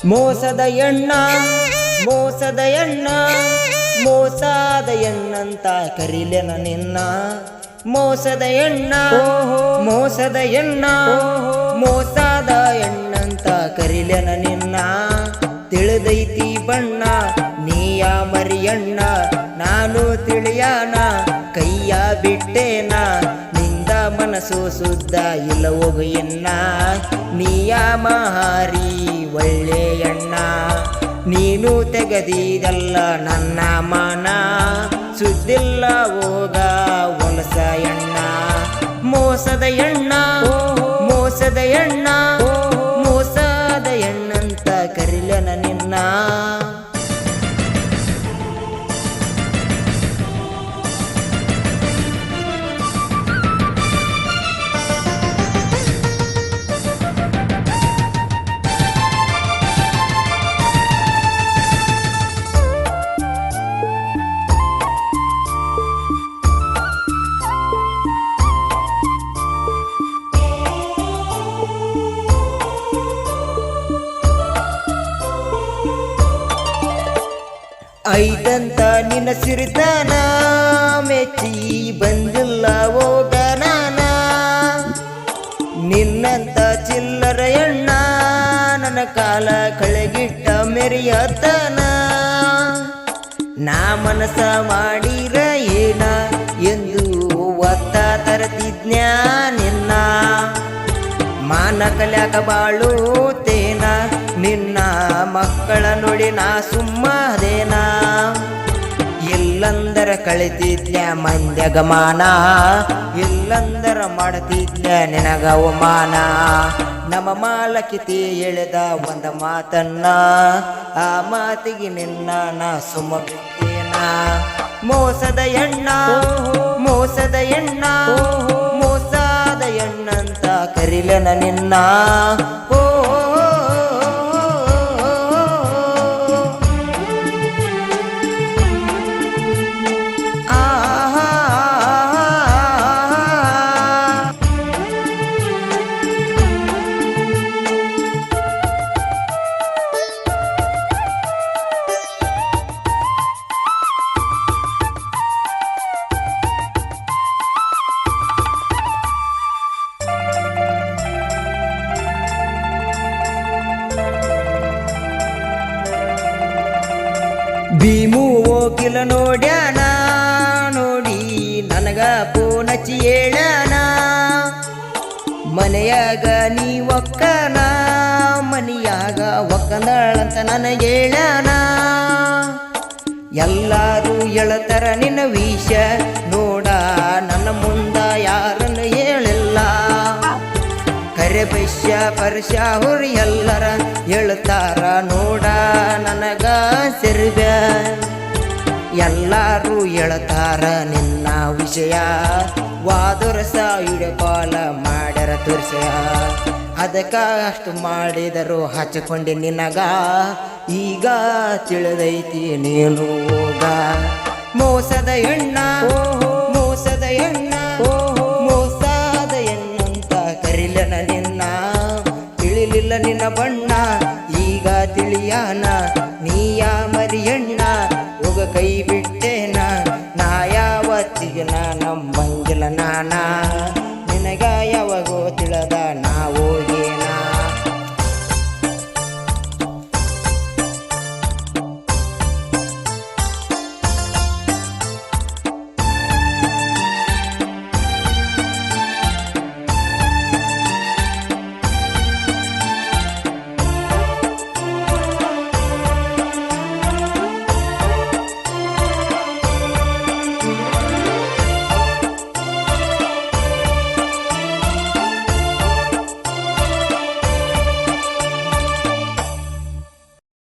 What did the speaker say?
ಮೋಸದ ಎಣ್ಣ ಮೋಸದ ಎಣ್ಣ ಮೋಸದ ಎಣ್ಣಂತ ಕರಿಲೆನ ನಿನ್ನ ಮೋಸದ ಎಣ್ಣ ಮೋಸದ ಎಣ್ಣ ಮೋಸದ ಎಣ್ಣಂತ ಕರಿಲೆನ ನಿನ್ನ ತಿಳಿದೈತಿ ಬಣ್ಣ ನೀಯ ಮರಿಯಣ್ಣ ನಾನು ತಿಳಿಯಾನ ಕೈಯ ಬಿಟ್ಟೇನ ನಿಂದ ಮನಸ್ಸು ಸುದ್ದ ಇಲ್ಲ ಹೋಗು ಎನ್ನ ನೀಯ ಮಹಾರಿ ಒಳ್ಳೆಯಣ್ಣ ನೀನು ತೆಗದಿದಲ್ಲ ನನ್ನ ಮಾನ ಸುದ್ದಿಲ್ಲ ಹೋಗ ಹೊಲಸ ಎಣ್ಣ ಮೋಸದ ಎಣ್ಣ ಮೋಸದ ಎಣ್ಣ ಮೋಸದ ಎಣ್ಣಂತ ಕರಿಲೆನ ನಿನ್ನ ಐದಂತ ನಿನ್ನ ಸಿರಿತನ ಮೆಚ್ಚಿ ಬಂದಿಲ್ಲ ಹೋಗನಾನ ನಿನ್ನಂತ ಚಿಲ್ಲರ ಎಣ್ಣ ನನ್ನ ಕಾಲ ಕಳೆಗಿಟ್ಟ ಮೆರಿಯತನ ನಾ ಮನಸ ಮಾಡಿರ ಏನ ಎಂದು ಒತ್ತ ತರತಿದ್ನ್ಯ ನಿನ್ನ ಮಾನ ಕಲ್ಯಾಕ ಬಾಳುತ್ತೇನ ನಿನ್ನ ಮಕ್ಕಳ ನೋಡಿ ನಾ ಸುಮ್ಮದೇನ ಎಲ್ಲಂದರ ಕಳಿತಿದ್ಯ ಮಂದ್ಯಗ ಮಾನ ಎಲ್ಲಂದರ ಮಾಡ್ತಿದ್ಯ ನಿನಗ ಅವಮಾನ ನಮ್ಮ ಮಾಲಕಿತಿ ಎಳೆದ ಒಂದ ಮಾತನ್ನ ಆ ಮಾತಿಗೆ ನಿನ್ನ ನಾ ಸುಮ್ಮತೇನ ಮೋಸದ ಎಣ್ಣ ಮೋಸದ ಎಣ್ಣ ಮೋಸದ ಎಣ್ಣಂತ ಕರಿಲೆನ ನಿನ್ನ ಭೀಮು ಹೋಗಿಲ ನೋಡ್ಯಾನ ನೋಡಿ ನನಗ ಪೋನಚಿ ಹೇಳಾನ ಮನೆಯಾಗ ನೀ ಒಕ್ಕನ ಮನೆಯಾಗ ಒಕ್ಕನಳಂತ ನನಗೆ ಹೇಳಾನ ಎಲ್ಲಾರು ಎಳತರ ನಿನ್ನ ವಿಷ ನೋಡ ನನ್ನ ಮುಂದ ಯಾರನ್ನು ಹೇಳಿಲ್ಲ ಕರೆ ಬೈಶ್ಯ ಪರ್ಶ ಹುರಿ ಎಲ್ಲರ ಹೇಳ್ತಾರ ನೋಡ ನನಗ ಸಿರ್ಬ್ಯ ಎಲ್ಲಾರು ಹೇಳ್ತಾರ ನಿನ್ನ ವಿಷಯ ವಾದುರಸ ಇಡಪಾಲ ಮಾಡ್ಯಾರ ತುರ್ಸಯ ಅದಕ್ಕ ಅಷ್ಟು ಮಾಡಿದರು ಹಚ್ಕೊಂಡೆ ನಿನಗ ಈಗ ತಿಳಿದೈತಿ ನೀನು ಹೋಗ ಮೋಸದ ಎಣ್ಣ ಮೋಸದ ಎಣ್ಣ ಮೋಸದ ಎಣ್ಣಂತ ಕರಿಲೆನ ನಿನ್ನ ತಿಳಿಲಿಲ್ಲ ನಿನ್ನ ಬಣ್ಣ ಈಗ ತಿಳಿಯಾನ ನೀಯ ಮರಿಯಣ್ಣ ಹೋಗ ಕೈ ಬಿಡ